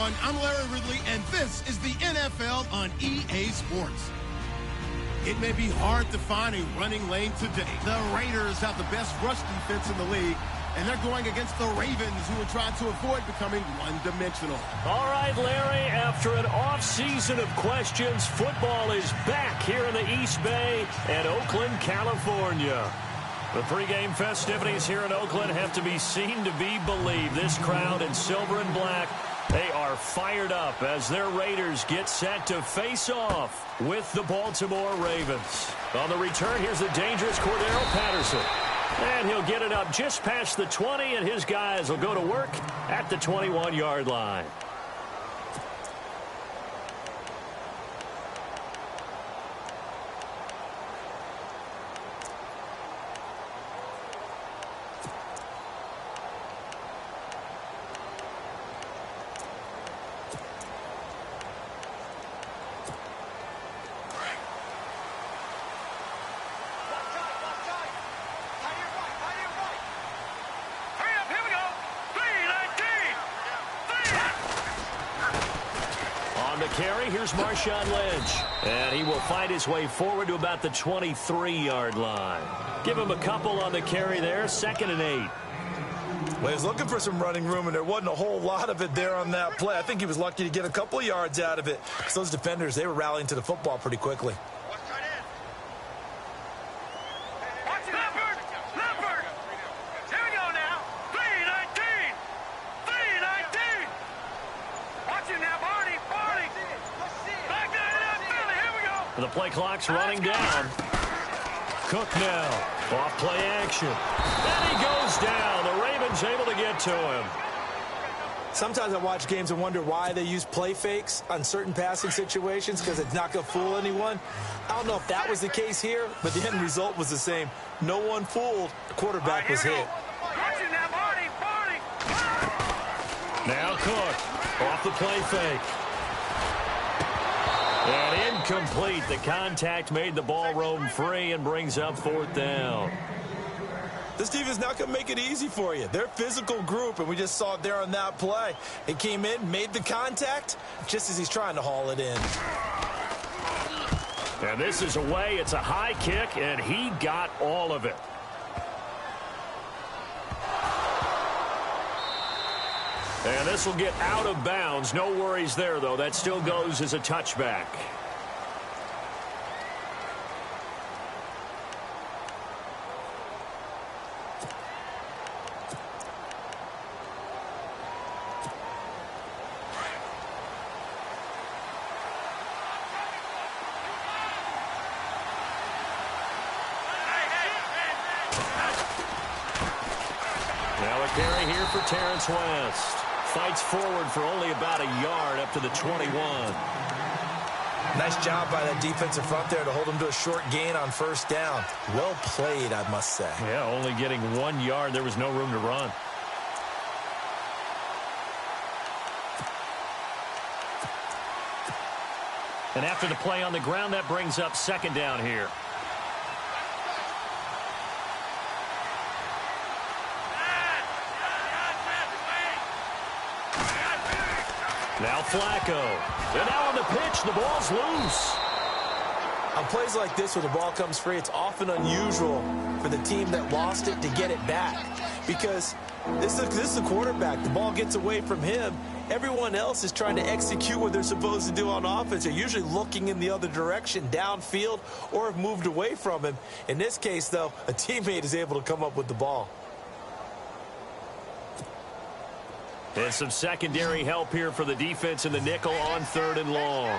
everyone. I'm Larry Ridley, and this is the NFL on EA Sports. It may be hard to find a running lane today. The Raiders have the best rush defense in the league, and they're going against the Ravens, who are trying to avoid becoming one-dimensional. All right, Larry, after an off-season of questions, football is back here in the East Bay and Oakland, California. The pregame festivities here in Oakland have to be seen to be believed. This crowd in silver and black, they are fired up as their Raiders get set to face off with the Baltimore Ravens. On the return, here's the dangerous Cordero Patterson. And he'll get it up just past the 20, and his guys will go to work at the 21-yard line. Carry, here's Marshawn Lynch, and he will fight his way forward to about the 23-yard line. Give him a couple on the carry there, 2nd and 8. Well, he was looking for some running room, and there wasn't a whole lot of it there on that play. I think he was lucky to get a couple of yards out of it. So those defenders, they were rallying to the football pretty quickly. The play clock's running down. Cook now. Off play action. And he goes down. The Ravens able to get to him. Sometimes I watch games and wonder why they use play fakes on certain passing situations, because it's not going to fool anyone. I don't know if that was the case here, but the end result was the same. No one fooled. The quarterback was hit. Now Cook. Off the play fake. And incomplete. The contact made the ball roam free and brings up 4th down. This team is not going to make it easy for you. They're a physical group, and we just saw it there on that play. He came in, made the contact, just as he's trying to haul it in. And this is away. It's a high kick, and he got all of it. And this will get out of bounds. No worries there, though. That still goes as a touchback. Now a carry here for Terrence West. Fights forward for only about a yard up to the 21. Nice job by that defensive front there to hold him to a short gain on 1st down. Well played, I must say. Yeah, only getting 1 yard. There was no room to run. And after the play on the ground, that brings up 2nd down here. Now Flacco. And now on the pitch, the ball's loose. On plays like this where the ball comes free, it's often unusual for the team that lost it to get it back. Because this is the quarterback. The ball gets away from him. Everyone else is trying to execute what they're supposed to do on offense. They're usually looking in the other direction, downfield, or have moved away from him. In this case, though, a teammate is able to come up with the ball. And some secondary help here for the defense in the nickel on 3rd and long.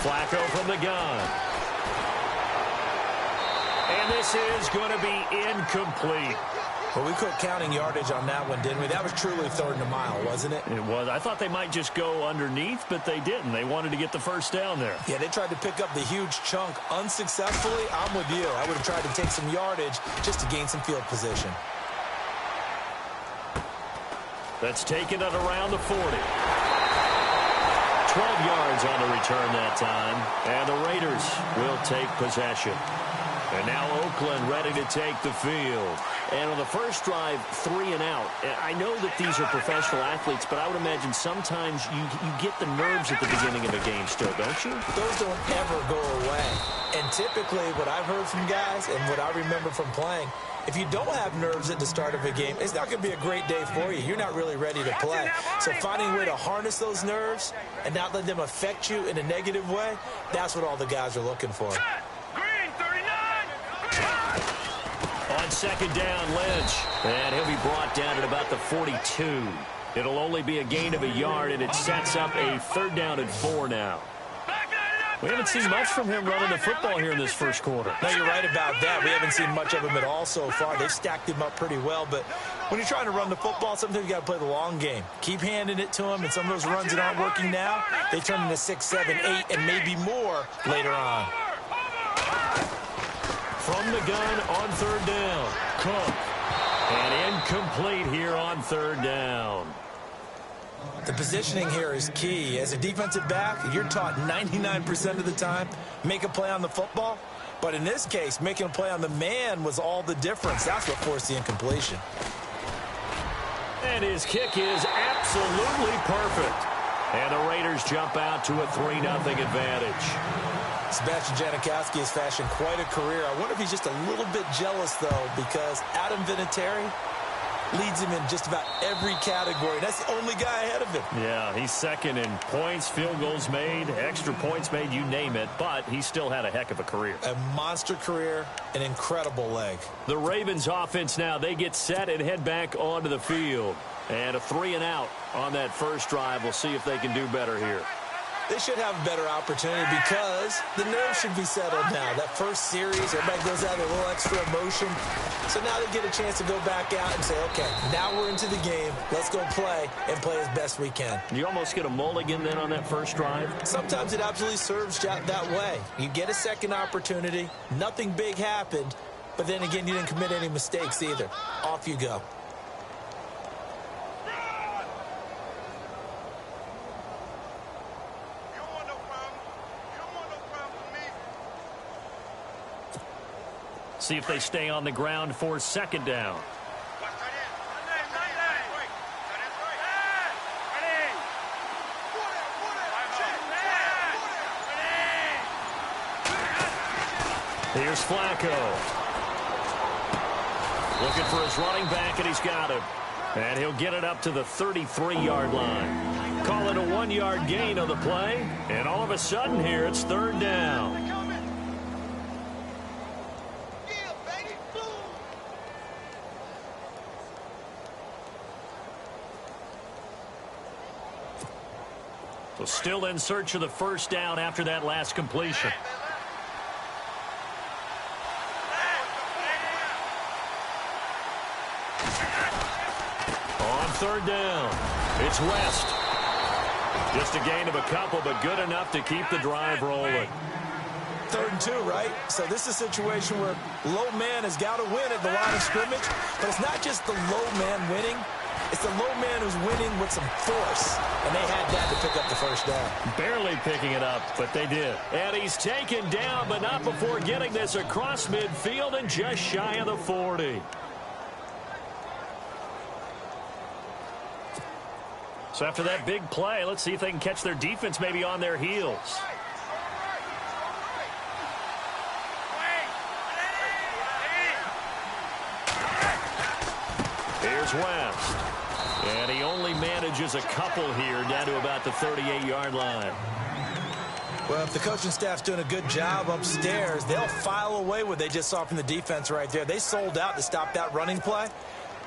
Flacco from the gun. And this is going to be incomplete. Well, we quit counting yardage on that one, didn't we? That was truly 3rd and a mile, wasn't it? It was. I thought they might just go underneath, but they didn't. They wanted to get the 1st down there. Yeah, they tried to pick up the huge chunk unsuccessfully. I'm with you. I would have tried to take some yardage just to gain some field position. That's taken it around the 40. 12 yards on the return that time, and the Raiders will take possession. And now Oakland ready to take the field. And on the first drive, 3 and out. I know that these are professional athletes, but I would imagine sometimes you get the nerves at the beginning of a game still, don't you? Those don't ever go away. And typically what I've heard from guys and what I remember from playing, if you don't have nerves at the start of a game, it's not going to be a great day for you. You're not really ready to play. So finding a way to harness those nerves and not let them affect you in a negative way, that's what all the guys are looking for. On second down, Lynch. And he'll be brought down at about the 42. It'll only be a gain of a yard, and it sets up a 3rd down and 4 now. We haven't seen much from him running the football here in this first quarter. No, you're right about that. We haven't seen much of him at all so far. They've stacked him up pretty well, but when you're trying to run the football, sometimes you got to play the long game. Keep handing it to him, and some of those runs that aren't working now, they turn into 6, 7, 8, and maybe more later on. From the gun on 3rd down, Cook. And incomplete here on 3rd down. The positioning here is key. As a defensive back, you're taught 99% of the time, make a play on the football. But in this case, making a play on the man was all the difference. That's what forced the incompletion. And his kick is absolutely perfect. And the Raiders jump out to a 3-0 advantage. Sebastian Janikowski has fashioned quite a career. I wonder if he's just a little bit jealous, though, because Adam Vinatieri leads him in just about every category. That's the only guy ahead of him. Yeah, he's second in points, field goals made, extra points made, you name it. But he still had a heck of a career. A monster career, an incredible leg. The Ravens offense now, they get set and head back onto the field. And a 3 and out on that first drive. We'll see if they can do better here. They should have a better opportunity because the nerves should be settled now. That first series, everybody goes out with a little extra emotion. So now they get a chance to go back out and say, okay, now we're into the game. Let's go play and play as best we can. You almost get a mulligan then on that first drive? Sometimes it absolutely serves that way. You get a second opportunity. Nothing big happened. But then again, you didn't commit any mistakes either. Off you go. See if they stay on the ground for 2nd down. Here's Flacco. Looking for his running back, and he's got him. And he'll get it up to the 33-yard line. Call it a 1-yard gain on the play. And all of a sudden here, it's 3rd down. So still in search of the 1st down after that last completion. On 3rd down, it's West. Just a gain of a couple, but good enough to keep the drive rolling. 3rd and 2, right? So this is a situation where low man has got to win at the line of scrimmage, but it's not just the low man winning. It's the low man who's winning with some force, and they had that to pick up the 1st down. Barely picking it up, but they did. And he's taken down, but not before getting this across midfield and just shy of the 40. So after that big play, let's see if they can catch their defense maybe on their heels. Here's West. And he only manages a couple here down to about the 38-yard line. Well, if the coaching staff's doing a good job upstairs, they'll file away what they just saw from the defense right there. They sold out to stop that running play.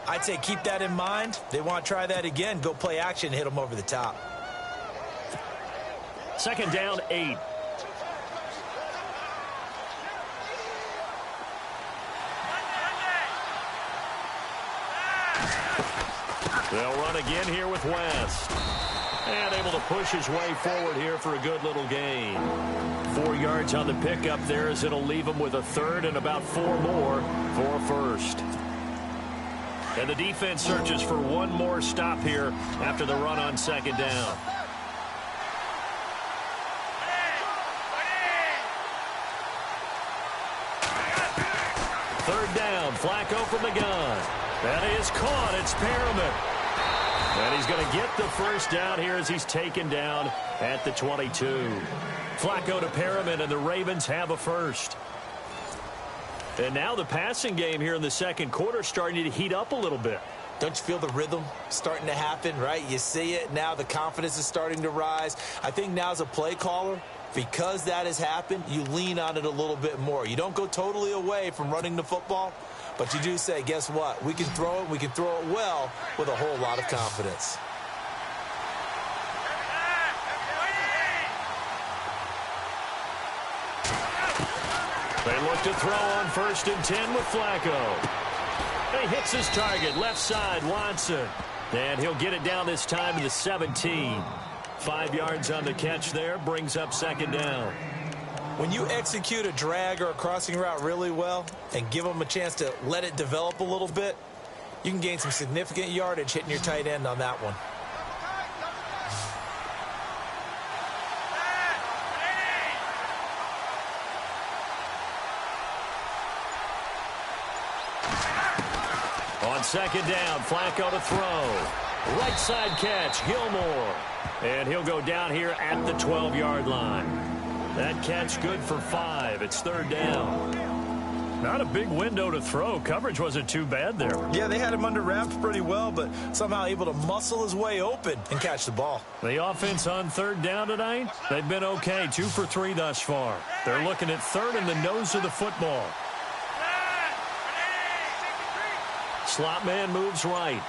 I'd say keep that in mind. They want to try that again. Go play action, hit them over the top. 2nd down, 8. They'll run again here with West. And able to push his way forward here for a good little gain. 4 yards on the pickup there as it'll leave him with a 3rd and about 4 more for a 1st. And the defense searches for one more stop here after the run on 2nd down. third down. Flacco from the gun. That is caught. It's Perriman. And he's going to get the first down here as he's taken down at the 22. Flacco to Perriman, and the Ravens have a first. And now the passing game here in the second quarter starting to heat up a little bit. Don't you feel the rhythm starting to happen, right? You see it now. The confidence is starting to rise. I think now as a play caller, because that has happened, you lean on it a little bit more. You don't go totally away from running the football, but you do say, guess what? We can throw it. We can throw it well with a whole lot of confidence. They look to throw on 1st and 10 with Flacco. He hits his target, left side, Watson. And he'll get it down this time to the 17. 5 yards on the catch there, brings up second down. When you execute a drag or a crossing route really well and give them a chance to let it develop a little bit, you can gain some significant yardage hitting your tight end on that one. On second down, Flacco to throw. Right side catch, Gilmore. And he'll go down here at the 12-yard line. That catch good for 5. It's third down. Not a big window to throw. Coverage wasn't too bad there. Yeah, they had him under wraps pretty well, but somehow able to muscle his way open and catch the ball. The offense on third down tonight, they've been okay. 2 for 3 thus far. They're looking at third in the nose of the football. Slot man moves right.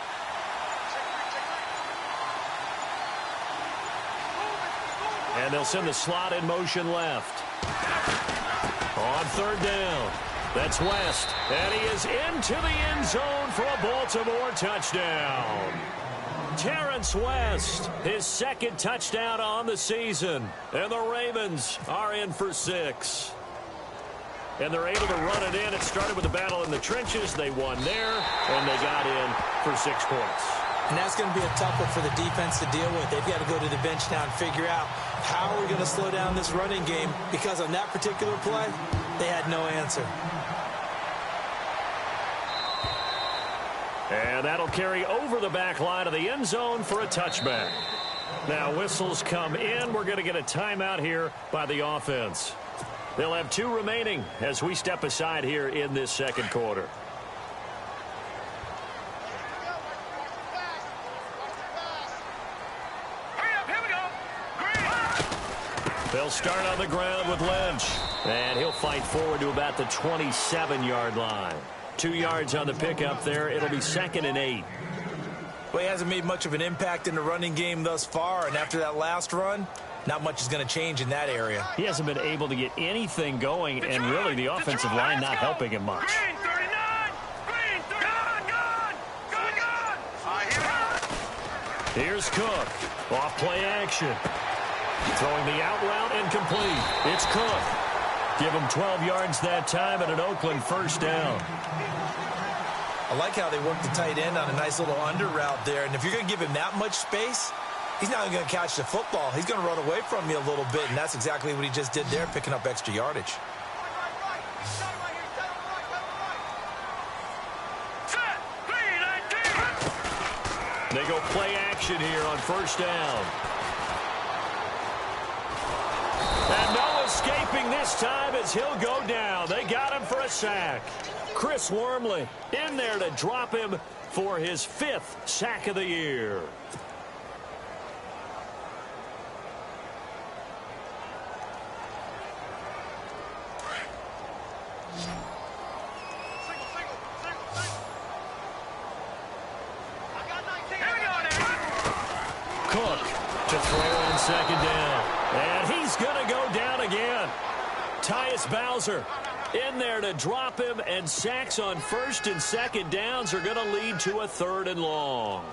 And they'll send the slot in motion left. On third down, that's West. And he is into the end zone for a Baltimore touchdown. Terrence West, his second touchdown on the season. And the Ravens are in for 6. And they're able to run it in. It started with a battle in the trenches. They won there, and they got in for 6 points. And that's going to be a tough one for the defense to deal with. They've got to go to the bench now and figure out how are we going to slow down this running game, because on that particular play, they had no answer. And that'll carry over the back line of the end zone for a touchback. Now whistles come in. We're going to get a timeout here by the offense. They'll have 2 remaining as we step aside here in this second quarter. They'll start on the ground with Lynch. And he'll fight forward to about the 27-yard line. 2 yards on the pickup there. It'll be 2nd and 8. Well, he hasn't made much of an impact in the running game thus far, and after that last run, not much is going to change in that area. He hasn't been able to get anything going, and really the offensive line not helping him much. Here's Cook. Off play action. Throwing the out route incomplete. It's Cook. Give him 12 yards that time and an Oakland first down. I like how they work the tight end on a nice little under route there. And if you're going to give him that much space, he's not going to catch the football. He's going to run away from you a little bit, and that's exactly what he just did there, picking up extra yardage. They go play action here on first down. And no escaping this time as he'll go down. They got him for a sack. Chris Wormley in there to drop him for his 5th sack of the year. Cook to throw on second down. And he's going to go down again. Tyus Bowser in there to drop him, and sacks on 1st and 2nd downs are going to lead to a 3rd and long.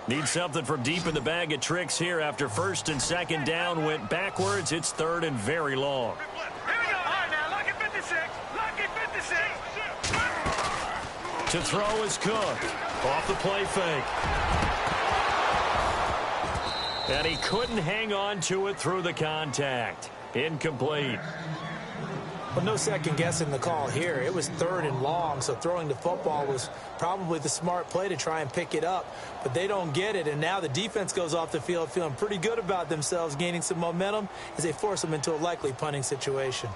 Need something from deep in the bag of tricks here after 1st and 2nd down went backwards. It's 3rd and very long. To throw is Cook. Off the play fake. And he couldn't hang on to it through the contact. Incomplete. Well, no second guessing the call here. It was 3rd and long, so throwing the football was probably the smart play to try and pick it up. But they don't get it, and now the defense goes off the field feeling pretty good about themselves, gaining some momentum as they force them into a likely punting situation.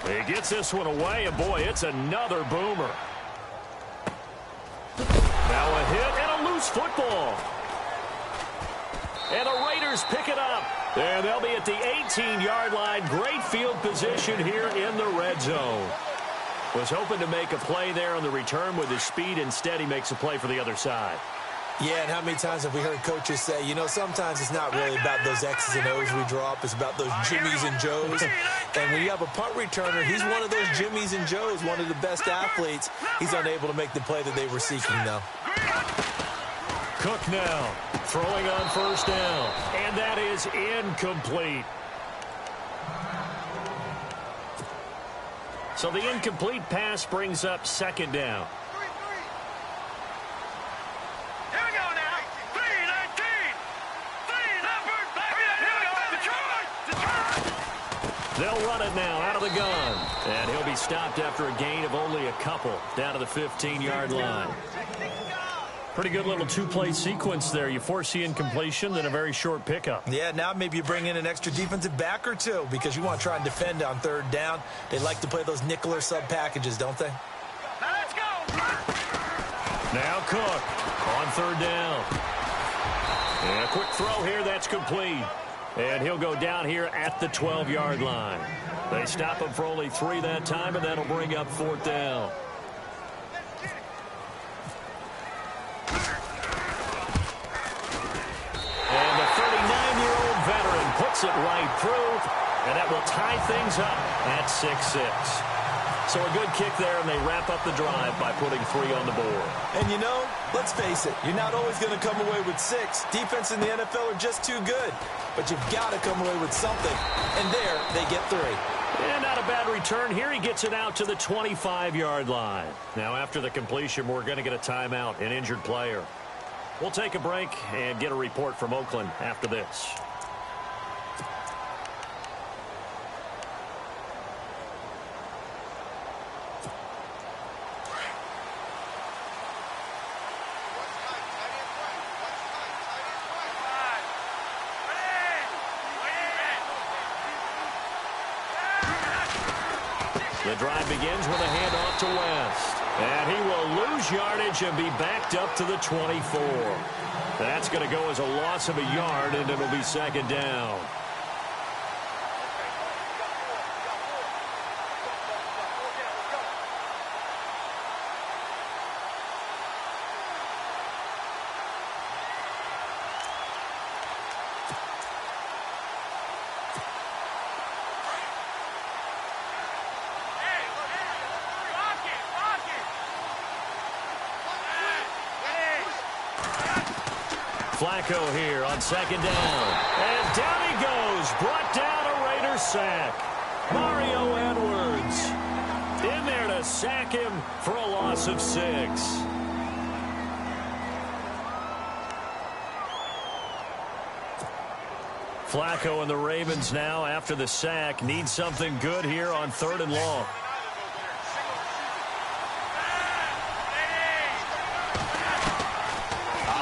He gets this one away, and boy, it's another boomer. Now a hit and a loose football. And the Raiders pick it up. And they'll be at the 18-yard line. Great field position here in the red zone. Was hoping to make a play there on the return with his speed. Instead, he makes a play for the other side. Yeah, and how many times have we heard coaches say, you know, sometimes it's not really about those X's and O's we draw up. It's about those Jimmies and Joes. And when you have a punt returner, he's one of those Jimmies and Joes, one of the best athletes. He's unable to make the play that they were seeking, though. Cook now throwing on first down. And that is incomplete. So the incomplete pass brings up 2nd down. They'll run it now out of the gun. And he'll be stopped after a gain of only a couple down to the 15-yard line. Pretty good little 2-play sequence there. You force the incompletion, then a very short pickup. Yeah, now maybe you bring in an extra defensive back or two because you want to try and defend on 3rd down. They like to play those nickel or sub packages, don't they? Let's go. Now Cook on 3rd down. And a quick throw here, that's complete. And he'll go down here at the 12-yard line. They stop him for only 3 that time, and that'll bring up 4th down. And the 39-year-old veteran puts it right through, and that will tie things up at 6-6. So a good kick there, and they wrap up the drive by putting 3 on the board. And you know, let's face it, you're not always going to come away with 6. Defense in the NFL are just too good. But you've got to come away with something. And there, they get 3. And not a bad return here. He gets it out to the 25-yard line. Now, after the completion, we're going to get a timeout, an injured player. We'll take a break and get a report from Oakland after this. The drive begins with a handoff to West. And he will lose yardage and be backed up to the 24. That's going to go as a loss of a yard, and it'll be 2nd down. Flacco here on 2nd down. And down he goes. Brought down a Raiders sack. Mario Edwards in there to sack him for a loss of 6. Flacco and the Ravens now, after the sack, need something good here on 3rd and long.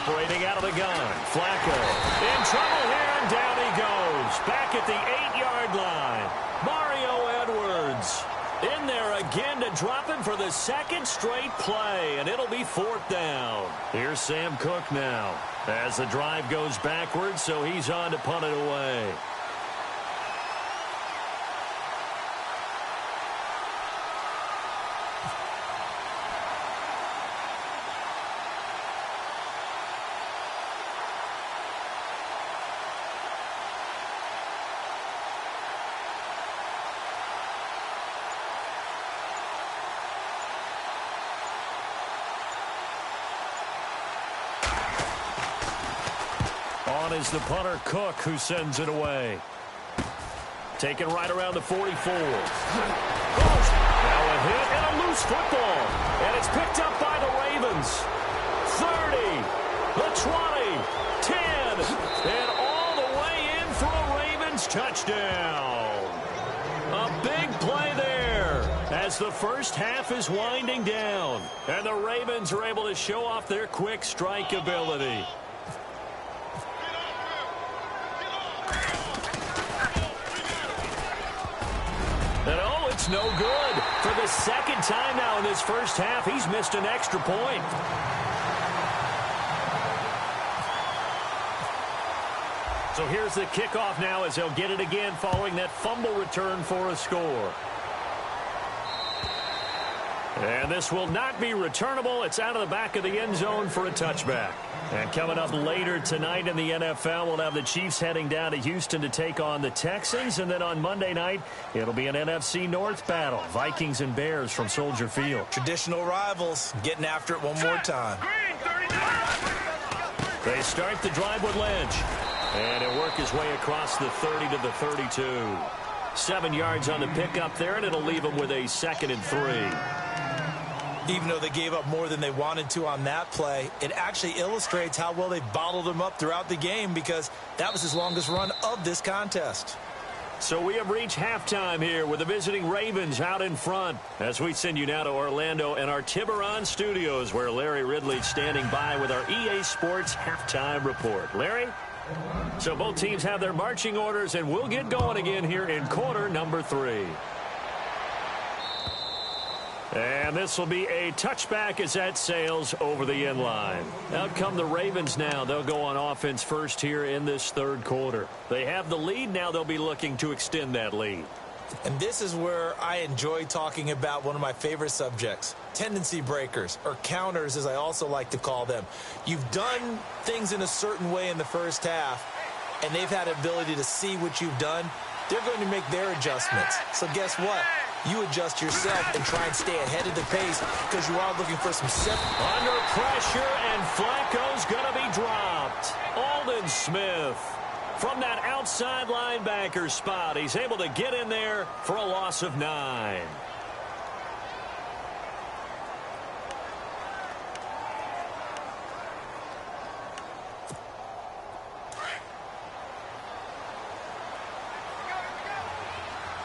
Operating out of the gun. Flacco in trouble here, and down he goes. Back at the 8-yard line. Mario Edwards in there again to drop him for the 2nd straight play, and it'll be 4th down. Here's Sam Cook now as the drive goes backwards, so he's on to punt it away. On is the punter, Cook, who sends it away. Taken right around the 44. Now a hit and a loose football. And it's picked up by the Ravens. 30, the 20, 10, and all the way in for a Ravens touchdown. A big play there as the first half is winding down. And the Ravens are able to show off their quick strike ability. And oh, it's no good. For the second time now in this first half, he's missed an extra point. So here's the kickoff now as they'll get it again following that fumble return for a score. And this will not be returnable. It's out of the back of the end zone for a touchback. And coming up later tonight in the NFL, we'll have the Chiefs heading down to Houston to take on the Texans. And then on Monday night, it'll be an NFC North battle. Vikings and Bears from Soldier Field. Traditional rivals getting after it one more time. They start the drive with Lynch. And he'll work his way across the 30 to the 32. 7 yards on the pickup there, and it'll leave him with a 2nd and 3. Even though they gave up more than they wanted to on that play, it actually illustrates how well they bottled them up throughout the game because that was his longest run of this contest. So we have reached halftime here with the visiting Ravens out in front as we send you now to Orlando and our Tiburon studios where Larry Ridley's standing by with our EA Sports halftime report. Larry? So both teams have their marching orders, and we'll get going again here in quarter number 3. And this will be a touchback as that sails over the end line. Out come the Ravens now. They'll go on offense first here in this third quarter. They have the lead. Now they'll be looking to extend that lead. And this is where I enjoy talking about one of my favorite subjects, tendency breakers, or counters as I also like to call them. You've done things in a certain way in the first half, and they've had the ability to see what you've done. They're going to make their adjustments. So guess what? You adjust yourself and try and stay ahead of the pace because you are looking for some under pressure, and Flacco's going to be dropped. Aldon Smith from that outside linebacker spot. He's able to get in there for a loss of 9.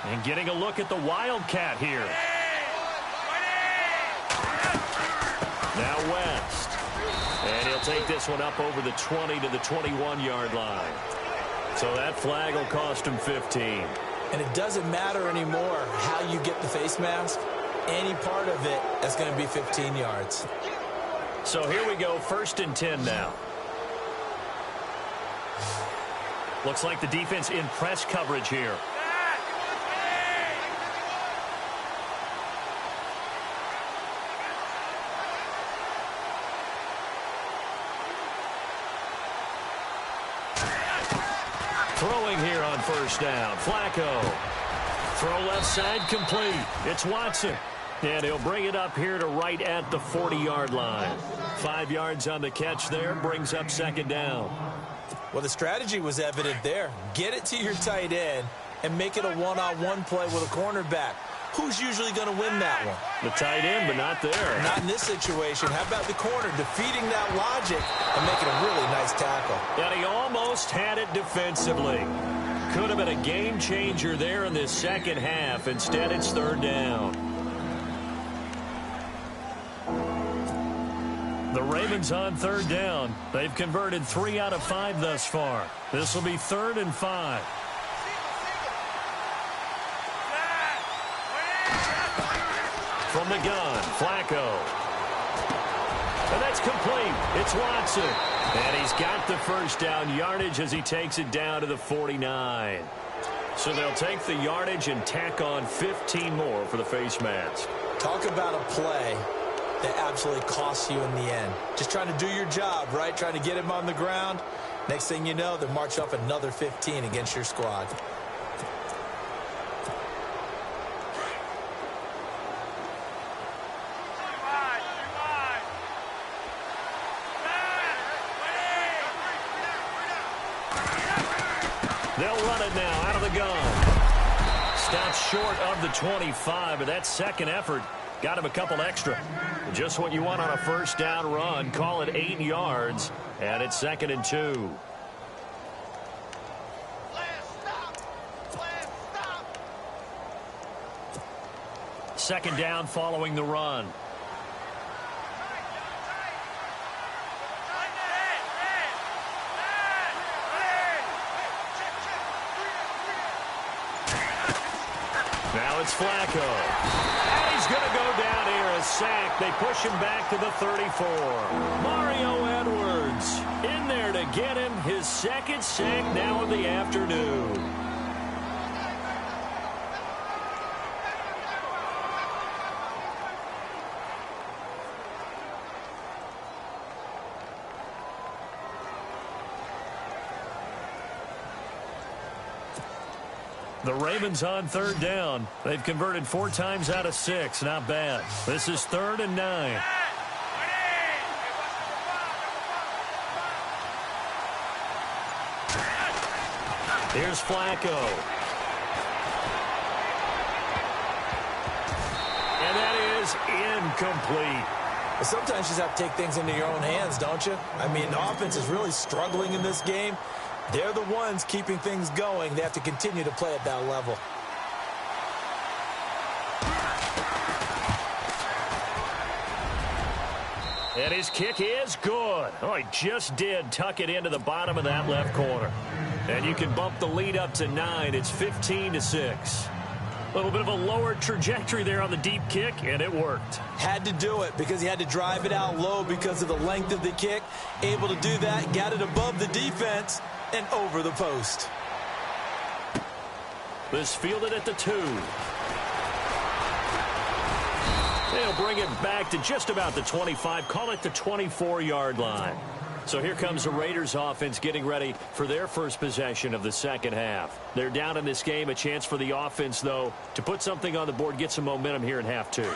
And getting a look at the Wildcat here. Now West. And he'll take this one up over the 20 to the 21-yard line. So that flag will cost him 15. And it doesn't matter anymore how you get the face mask. Any part of it is going to be 15 yards. So here we go, 1st and 10 now. Looks like the defense in press coverage here. Throwing here on 1st down. Flacco. Throw left side complete. It's Watson. And he'll bring it up here to right at the 40-yard line. 5 yards on the catch there. Brings up 2nd down. Well, the strategy was evident there. Get it to your tight end and make it a one-on-one play with a cornerback. Who's usually going to win that one? The tight end, but not there. Not in this situation. How about the corner defeating that logic and making a really nice tackle? And he almost had it defensively. Could have been a game changer there in this second half. Instead, it's 3rd down. The Ravens on 3rd down. They've converted 3 out of 5 thus far. This will be 3rd and 5. From the gun, Flacco. And that's complete. It's Watson. And he's got the 1st down yardage as he takes it down to the 49. So they'll take the yardage and tack on 15 more for the face mask. Talk about a play that absolutely costs you in the end. Just trying to do your job, right? Trying to get him on the ground. Next thing you know, they're marching up another 15 against your squad. They'll run it now out of the gun. Stopped stops short of the 25, but that second effort got him a couple extra. Just what you want on a first down run. Call it 8 yards, and it's 2nd and 2. Second down following the run. Now it's Flacco. And he's going to go down here, a sack. They push him back to the 34. Mario Edwards in there to get him his second sack now of the afternoon. The Ravens on 3rd down. They've converted 4 times out of 6. Not bad. This is 3rd and 9. Here's Flacco. And that is incomplete. Sometimes you just have to take things into your own hands, don't you? I mean, the offense is really struggling in this game. They're the ones keeping things going. They have to continue to play at that level. And his kick is good. Oh, he just did tuck it into the bottom of that left corner. And you can bump the lead up to 9. It's 15-6. A little bit of a lower trajectory there on the deep kick, and it worked. Had to do it because he had to drive it out low because of the length of the kick. Able to do that, got it above the defense and over the post. This fielded at the 2. They'll bring it back to just about the 25. Call it the 24-yard line. So here comes the Raiders offense getting ready for their first possession of the second half. They're down in this game. A chance for the offense, though, to put something on the board, get some momentum here in half 2.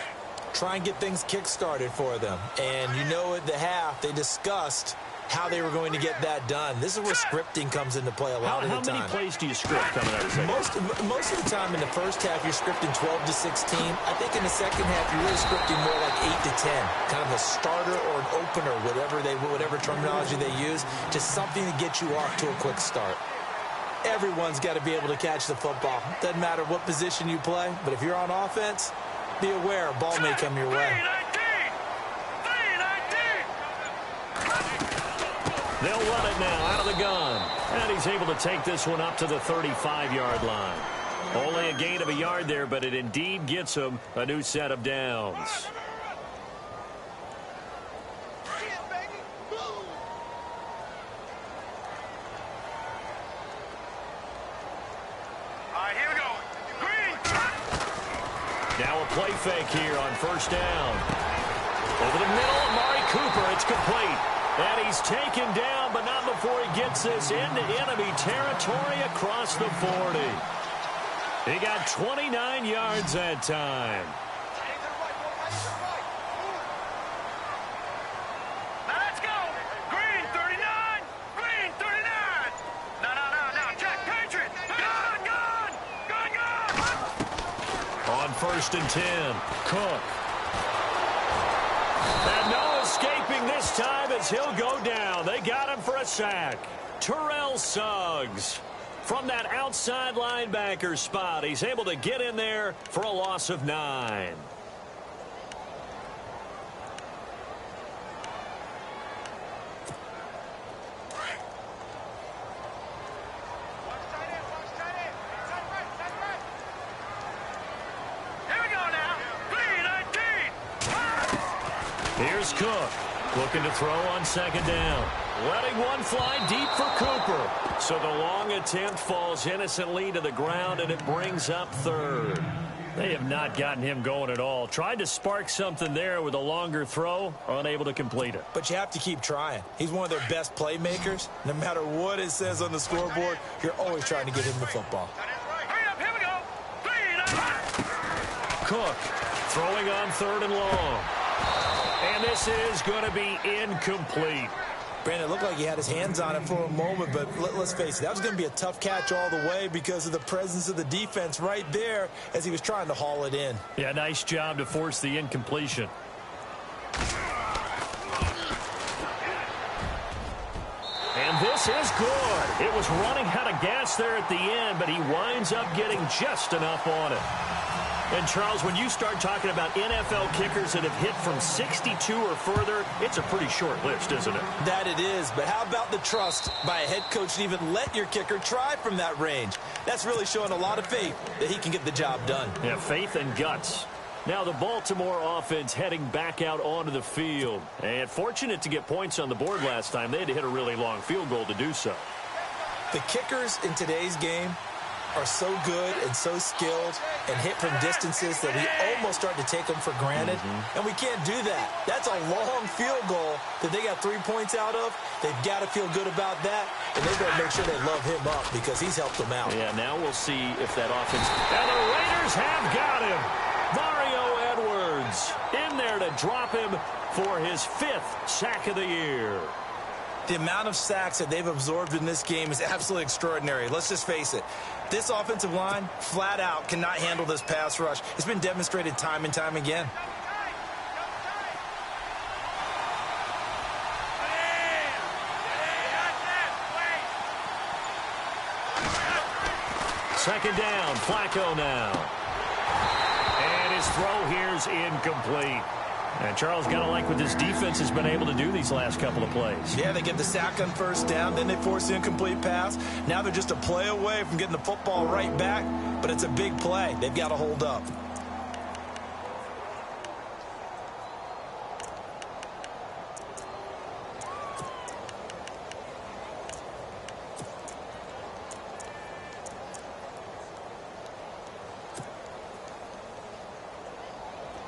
Try and get things kick-started for them. And you know at the half, they discussed how they were going to get that done. This is where scripting comes into play a lot of the time. How many plays do you script coming out of the second? Most of the time in the first half, you're scripting 12 to 16. I think in the second half, you're really scripting more like 8 to 10. Kind of a starter or an opener, whatever terminology they use, just something to get you off to a quick start. Everyone's got to be able to catch the football. Doesn't matter what position you play, but if you're on offense, be aware a ball may come your way. They'll run it now out of the gun. And he's able to take this one up to the 35-yard line. Only a gain of a yard there, but it indeed gets him a new set of downs. Now a play fake here on first down. Over the middle, Amari Cooper. It's complete. And he's taken down, but not before he gets this into enemy territory across the 40. He got 29 yards that time. Now let's go. Green 39. Green 39. No. Jack Patriot. Gun. On 1st and 10, Cook. And no escaping this time as he'll go down. They got him for a sack. Terrell Suggs from that outside linebacker spot. He's able to get in there for a loss of 9. Here's Cook, looking to throw on 2nd down. Letting one fly deep for Cooper. So the long attempt falls innocently to the ground, and it brings up 3rd. They have not gotten him going at all. Tried to spark something there with a longer throw, unable to complete it. But you have to keep trying. He's one of their best playmakers. No matter what it says on the scoreboard, you're always trying to get him the football. Hurry up, here we go. Cook throwing on 3rd and long. And this is going to be incomplete. Brandon, it looked like he had his hands on it for a moment, but let's face it, that was going to be a tough catch all the way because of the presence of the defense right there as he was trying to haul it in. Yeah, nice job to force the incompletion. And this is good. It was running out of gas there at the end, but he winds up getting just enough on it. And, Charles, when you start talking about NFL kickers that have hit from 62 or further, it's a pretty short list, isn't it? That it is, but how about the trust by a head coach to even let your kicker try from that range? That's really showing a lot of faith that he can get the job done. Yeah, faith and guts. Now the Baltimore offense heading back out onto the field. And fortunate to get points on the board last time. They had to hit a really long field goal to do so. The kickers in today's game are so good and so skilled and hit from distances that we almost start to take them for granted. And we can't do that. That's a long field goal that they got 3 points out of. They've got to feel good about that, and they've got to make sure they love him up because he's helped them out. Yeah, now we'll see if that offense... And the Raiders have got him. Mario Edwards in there to drop him for his 5th sack of the year. The amount of sacks that they've absorbed in this game is absolutely extraordinary. Let's just face it. This offensive line, flat out, cannot handle this pass rush. It's been demonstrated time and time again. Second down, Flacco now. And his throw here's incomplete. And Charles, got to like what this defense has been able to do these last couple of plays. Yeah, they get the sack on first down, then they force the incomplete pass. Now they're just a play away from getting the football right back, but it's a big play. They've got to hold up.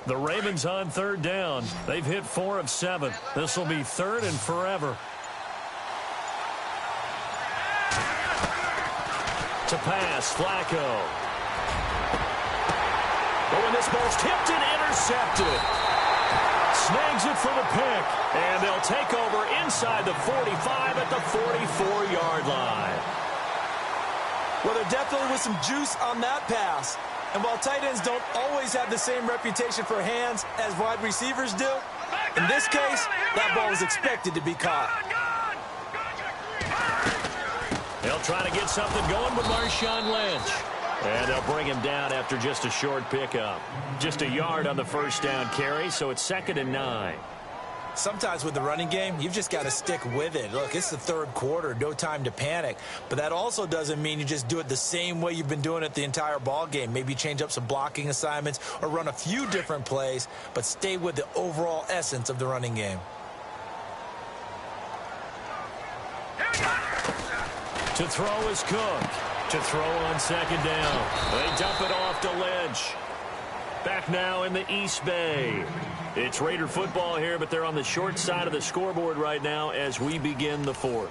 The Ravens on third down. They've hit 4 of 7. This will be 3rd and forever. To pass, Flacco. But when this ball's tipped and intercepted. Snags it for the pick. And they'll take over inside the 45 at the 44-yard line. Well, there definitely was some juice on that pass. And while tight ends don't always have the same reputation for hands as wide receivers do, in this case, that ball was expected to be caught. They'll try to get something going with Marshawn Lynch. And they'll bring him down after just a short pickup. Just a yard on the first down carry, so it's 2nd and 9. Sometimes with the running game, you've just got to stick with it. Look, it's the 3rd quarter, no time to panic. But that also doesn't mean you just do it the same way you've been doing it the entire ball game. Maybe change up some blocking assignments or run a few different plays, but stay with the overall essence of the running game. To throw is Cook. To throw on 2nd down. They dump it off to Lynch. Back now in the East Bay. It's Raider football here, but they're on the short side of the scoreboard right now as we begin the 4th.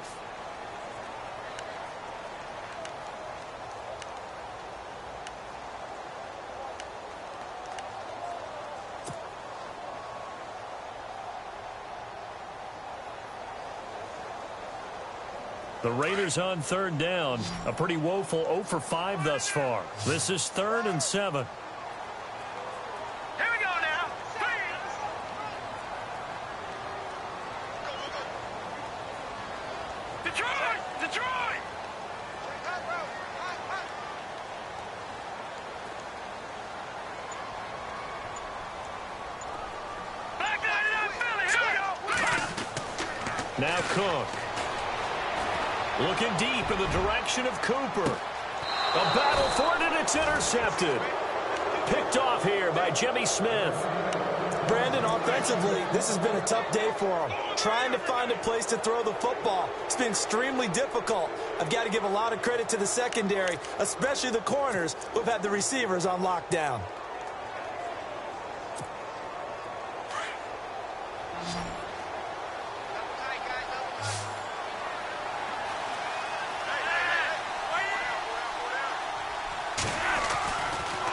The Raiders on 3rd down. A pretty woeful 0 for 5 thus far. This is 3rd and 7. Now Cook. Looking deep in the direction of Cooper. A battle for it, and it's intercepted. Picked off here by Jimmy Smith. Brandon, offensively, this has been a tough day for him. Trying to find a place to throw the football. It's been extremely difficult. I've got to give a lot of credit to the secondary, especially the corners who have had the receivers on lockdown.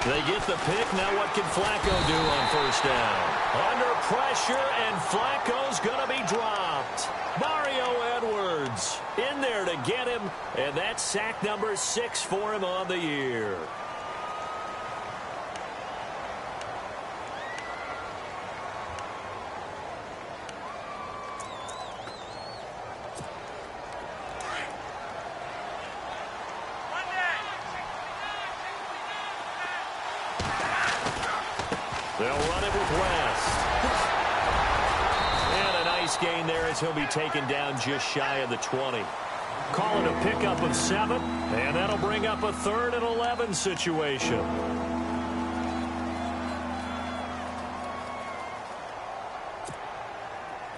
They get the pick. Now what can Flacco do on first down? Under pressure, and Flacco's going to be dropped. Mario Edwards in there to get him, and that's sack number 6 for him on the year. They'll run it with West. And a nice gain there as he'll be taken down just shy of the 20. Calling a pickup of 7, and that'll bring up a 3rd and 11 situation.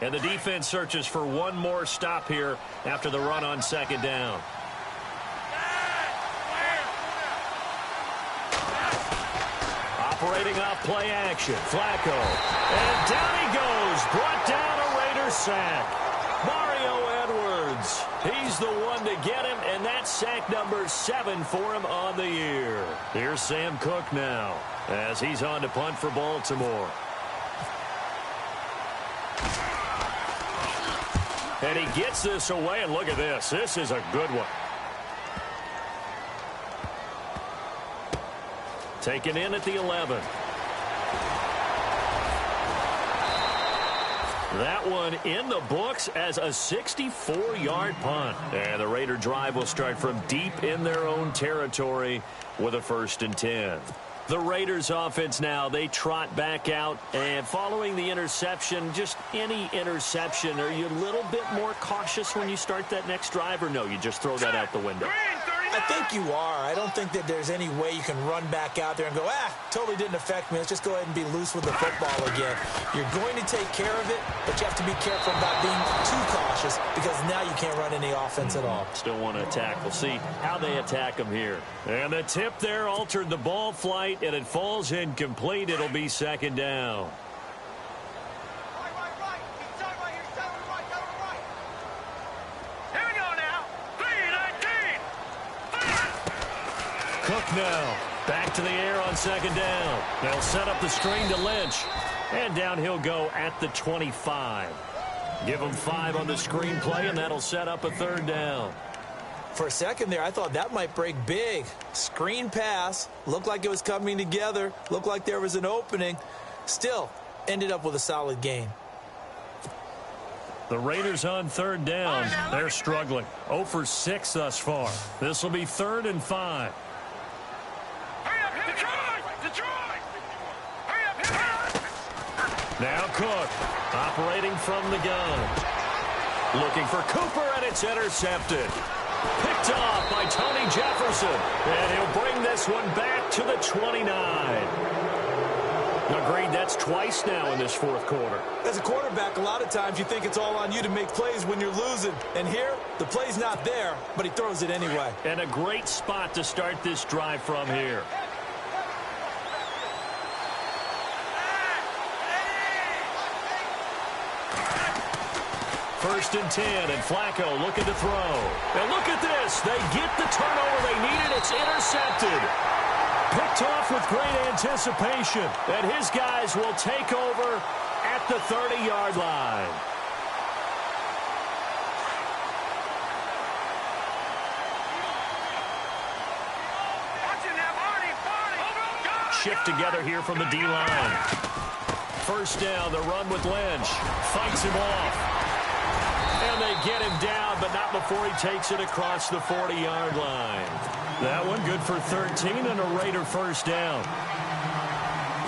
And the defense searches for one more stop here after the run on 2nd down. Operating off play action. Flacco. And down he goes. Brought down a Raider sack. Mario Edwards. He's the one to get him, and that's sack number 7 for him on the year. Here's Sam Cook now as he's on to punt for Baltimore. And he gets this away, and look at this. This is a good one. Taken in at the 11. That one in the books as a 64-yard punt. And the Raider drive will start from deep in their own territory with a 1st and 10. The Raiders offense now, they trot back out, and following the interception, just any interception, are you a little bit more cautious when you start that next drive, or no, you just throw that out the window? I think you are. I don't think that there's any way you can run back out there and go, totally didn't affect me. Let's just go ahead and be loose with the football again. You're going to take care of it, but you have to be careful about being too cautious because now you can't run any offense at all. Still want to attack. We'll see how they attack them here. And the tip there altered the ball flight, and it falls incomplete. It'll be 2nd down. Cook now, back to the air on 2nd down. They'll set up the screen to Lynch. And down he'll go at the 25. Give him 5 on the screen play, and that'll set up a 3rd down. For a second there, I thought that might break big. Screen pass, looked like it was coming together, looked like there was an opening. Still, ended up with a solid gain. The Raiders on 3rd down. They're struggling. 0 for 6 thus far. This will be 3rd and 5. Now Cook, operating from the gun. Looking for Cooper, and it's intercepted. Picked off by Tony Jefferson. And he'll bring this one back to the 29. Agreed, that's twice now in this 4th quarter. As a quarterback, a lot of times you think it's all on you to make plays when you're losing. And here, the play's not there, but he throws it anyway. And a great spot to start this drive from here. 1st and 10, and Flacco looking to throw. And look at this. They get the turnover they needed. It's intercepted. Picked off with great anticipation. And his guys will take over at the 30-yard line. Shift together here from the D-line. 1st down, the run with Lynch. Fights him off. And they get him down, but not before he takes it across the 40-yard line. That one good for 13 and a Raider 1st down.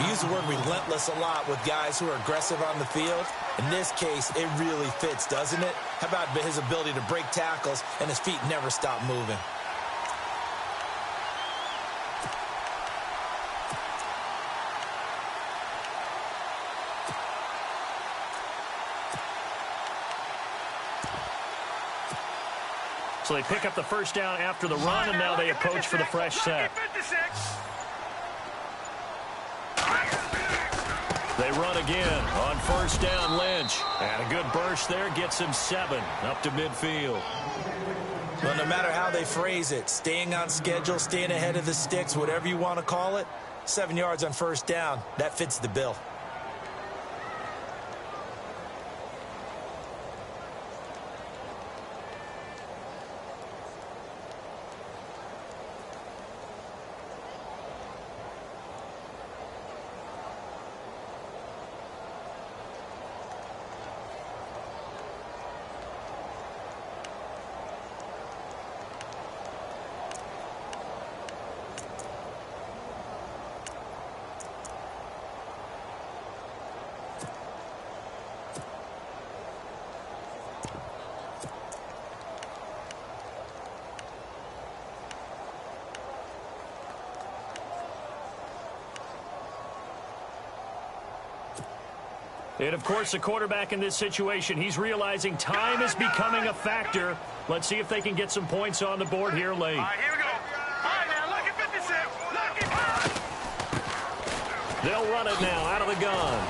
You use the word relentless a lot with guys who are aggressive on the field. In this case, it really fits, doesn't it? How about his ability to break tackles and his feet never stop moving? So they pick up the 1st down after the run, and now they approach for the fresh set. They run again on 1st down, Lynch. And a good burst there gets him 7 up to midfield. Well, no matter how they phrase it, staying on schedule, staying ahead of the sticks, whatever you want to call it, 7 yards on 1st down, that fits the bill. And, of course, the quarterback in this situation, he's realizing time is becoming a factor. Let's see if they can get some points on the board here late. All right, here we go. All right, now, look at 56. They'll run it now out of the gun.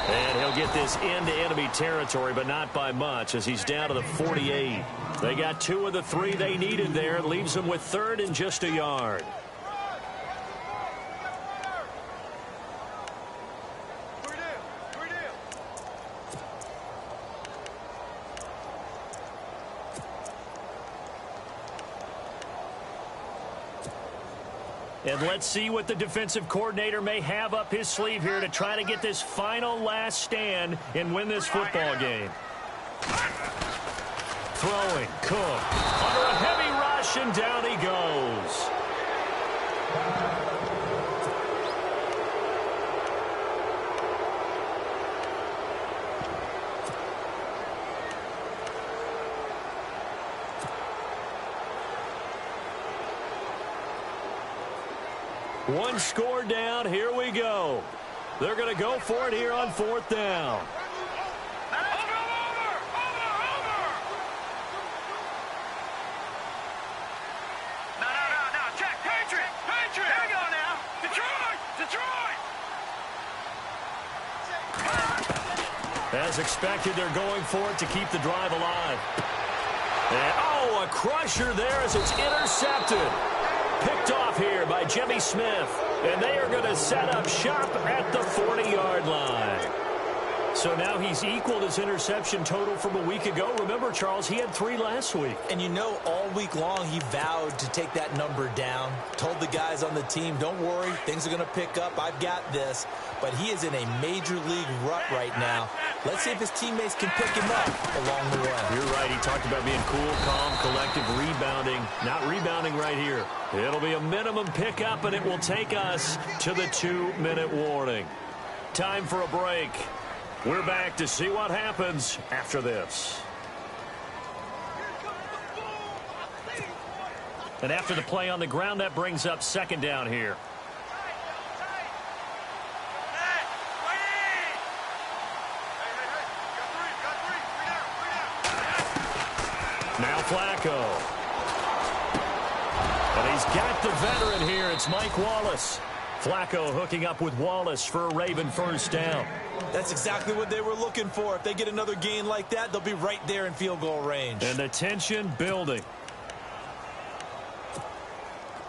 And he'll get this into enemy territory, but not by much, as he's down to the 48. They got 2 of the 3 they needed there. It leaves them with 3rd and just a yard. And let's see what the defensive coordinator may have up his sleeve here to try to get this final last stand and win this football game. Throwing, Cook, under a heavy rush, and down he goes. One score down. Here we go. They're going to go for it here on 4th down. No, check. Patriot. Here we go now. Detroit. As expected, they're going for it to keep the drive alive. And, oh, a crusher there as it's intercepted. Picked off here by Jimmy Smith. And they are going to set up shop at the 40-yard line. So now he's equaled his interception total from a week ago. Remember, Charles, he had 3 last week. And you know, all week long he vowed to take that number down. Told the guys on the team, don't worry, things are going to pick up. I've got this. But he is in a major league rut right now. Let's see if his teammates can pick him up along the way. You're right. He talked about being cool, calm, collective, rebounding. Not rebounding right here. It'll be a minimum pickup, and it will take us to the 2-minute warning. Time for a break. We're back to see what happens after this. And after the play on the ground, that brings up 2nd down here. Now Flacco. And he's got the veteran here. It's Mike Wallace. Flacco hooking up with Wallace for a Raven 1st down. That's exactly what they were looking for. If they get another gain like that, they'll be right there in field goal range. And the tension building.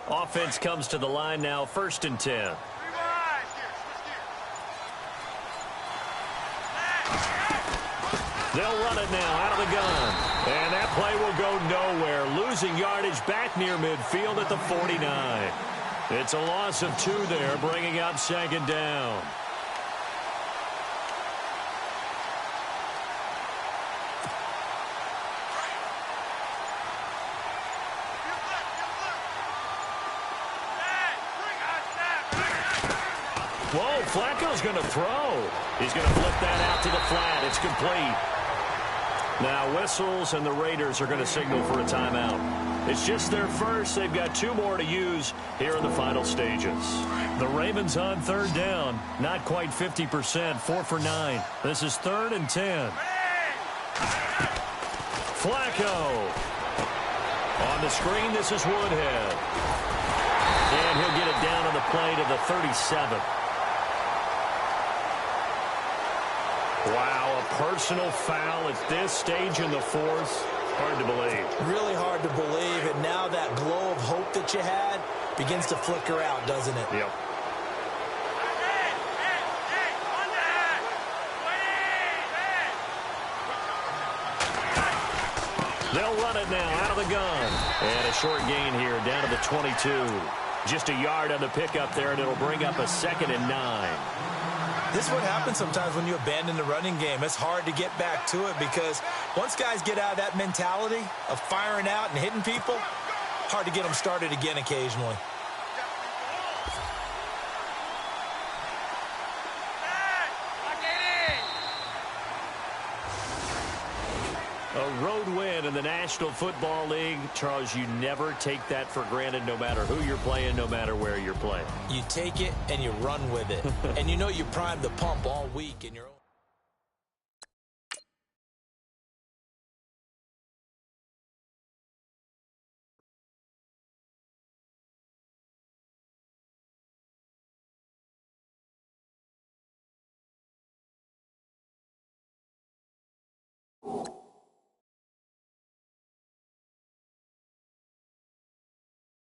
Offense comes to the line now, 1st and 10. They'll run it now out of the gun. And that play will go nowhere. Losing yardage back near midfield at the 49. It's a loss of 2 there, bringing up 2nd down. Whoa, Flacco's going to throw. He's going to flip that out to the flat. It's complete. Now whistles, and the Raiders are going to signal for a timeout. It's just their first. They've got 2 more to use here in the final stages. The Ravens on 3rd down. Not quite 50%. 4 for 9. This is 3rd and 10. Flacco. On the screen, this is Woodhead. And he'll get it down on the play to the 37. Wow, a personal foul at this stage in the 4th. Hard to believe. Really hard to believe, and now that glow of hope that you had begins to flicker out, doesn't it? Yep. They'll run it now out of the gun. And a short gain here down to the 22. Just a yard on the pickup there, and it'll bring up a 2nd and 9. This is what happens sometimes when you abandon the running game. It's hard to get back to it because once guys get out of that mentality of firing out and hitting people, hard to get them started again occasionally. A road win in the National Football League. Charles, you never take that for granted no matter who you're playing, no matter where you're playing. You take it and you run with it. And you know you primed the pump all week in your own